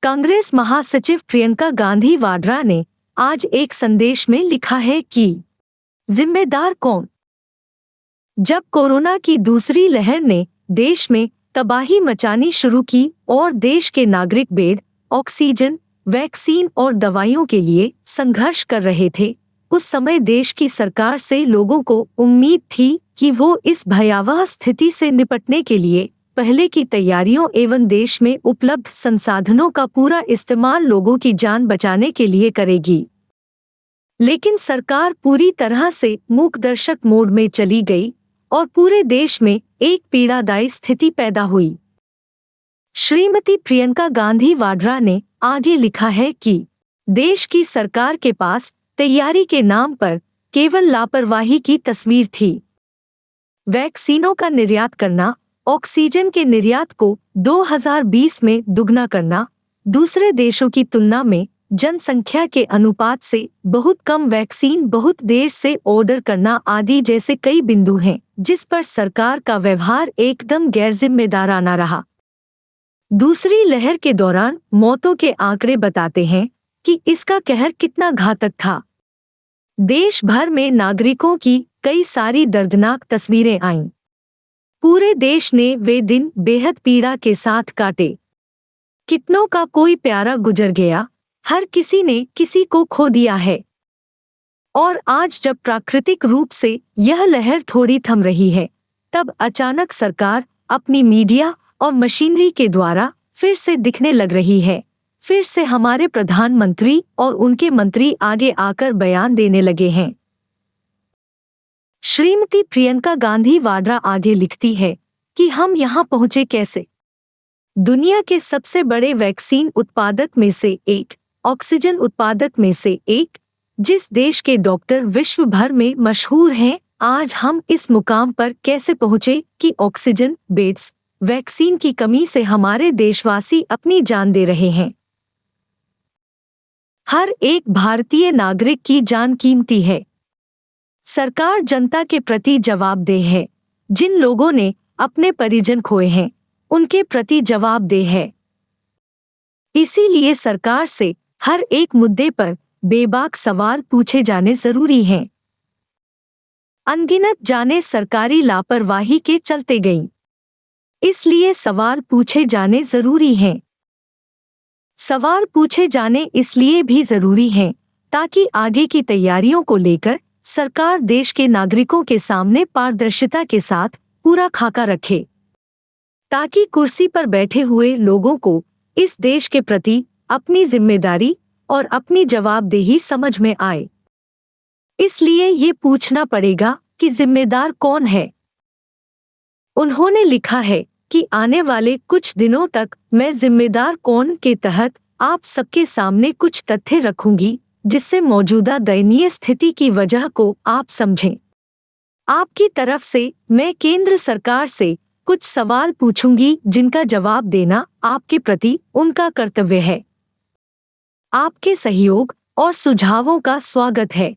कांग्रेस महासचिव प्रियंका गांधी वाड्रा ने आज एक संदेश में लिखा है कि जिम्मेदार कौन? जब कोरोना की दूसरी लहर ने देश में तबाही मचानी शुरू की और देश के नागरिक बेड, ऑक्सीजन, वैक्सीन और दवाइयों के लिए संघर्ष कर रहे थे, उस समय देश की सरकार से लोगों को उम्मीद थी कि वो इस भयावह स्थिति से निपटने के लिए पहले की तैयारियों एवं देश में उपलब्ध संसाधनों का पूरा इस्तेमाल लोगों की जान बचाने के लिए करेगी। लेकिन सरकार पूरी तरह से मूकदर्शक मोड में चली गई और पूरे देश में एक पीड़ादायी स्थिति पैदा हुई। श्रीमती प्रियंका गांधी वाड्रा ने आगे लिखा है कि देश की सरकार के पास तैयारी के नाम पर केवल लापरवाही की तस्वीर थी। वैक्सीनों का निर्यात करना, ऑक्सीजन के निर्यात को 2020 में दुगना करना, दूसरे देशों की तुलना में जनसंख्या के अनुपात से बहुत कम वैक्सीन बहुत देर से ऑर्डर करना आदि जैसे कई बिंदु हैं जिस पर सरकार का व्यवहार एकदम गैरजिम्मेदाराना रहा। दूसरी लहर के दौरान मौतों के आंकड़े बताते हैं कि इसका कहर कितना घातक था। देश भर में नागरिकों की कई सारी दर्दनाक तस्वीरें आईं। पूरे देश ने वे दिन बेहद पीड़ा के साथ काटे। कितनों का कोई प्यारा गुजर गया, हर किसी ने किसी को खो दिया है। और आज जब प्राकृतिक रूप से यह लहर थोड़ी थम रही है, तब अचानक सरकार अपनी मीडिया और मशीनरी के द्वारा फिर से दिखने लग रही है। फिर से हमारे प्रधानमंत्री और उनके मंत्री आगे आकर बयान देने लगे हैं। श्रीमती प्रियंका गांधी वाड्रा आगे लिखती है कि हम यहाँ पहुँचे कैसे? दुनिया के सबसे बड़े वैक्सीन उत्पादक में से एक, ऑक्सीजन उत्पादक में से एक, जिस देश के डॉक्टर विश्व भर में मशहूर हैं, आज हम इस मुकाम पर कैसे पहुँचे कि ऑक्सीजन, बेड्स, वैक्सीन की कमी से हमारे देशवासी अपनी जान दे रहे हैं। हर एक भारतीय नागरिक की जान कीमती है। सरकार जनता के प्रति जवाबदेह है। जिन लोगों ने अपने परिजन खोए हैं, उनके प्रति जवाबदेह है। इसीलिए सरकार से हर एक मुद्दे पर बेबाक सवाल पूछे जाने जरूरी हैं। अनगिनत जाने सरकारी लापरवाही के चलते गईं, इसलिए सवाल पूछे जाने जरूरी हैं। सवाल पूछे जाने इसलिए भी जरूरी हैं ताकि आगे की तैयारियों को लेकर सरकार देश के नागरिकों के सामने पारदर्शिता के साथ पूरा खाका रखे, ताकि कुर्सी पर बैठे हुए लोगों को इस देश के प्रति अपनी जिम्मेदारी और अपनी जवाबदेही समझ में आए। इसलिए ये पूछना पड़ेगा कि जिम्मेदार कौन है। उन्होंने लिखा है कि आने वाले कुछ दिनों तक मैं जिम्मेदार कौन के तहत आप सबके सामने कुछ तथ्य रखूंगी जिससे मौजूदा दयनीय स्थिति की वजह को आप समझें। आपकी तरफ से मैं केंद्र सरकार से कुछ सवाल पूछूंगी जिनका जवाब देना आपके प्रति उनका कर्तव्य है। आपके सहयोग और सुझावों का स्वागत है।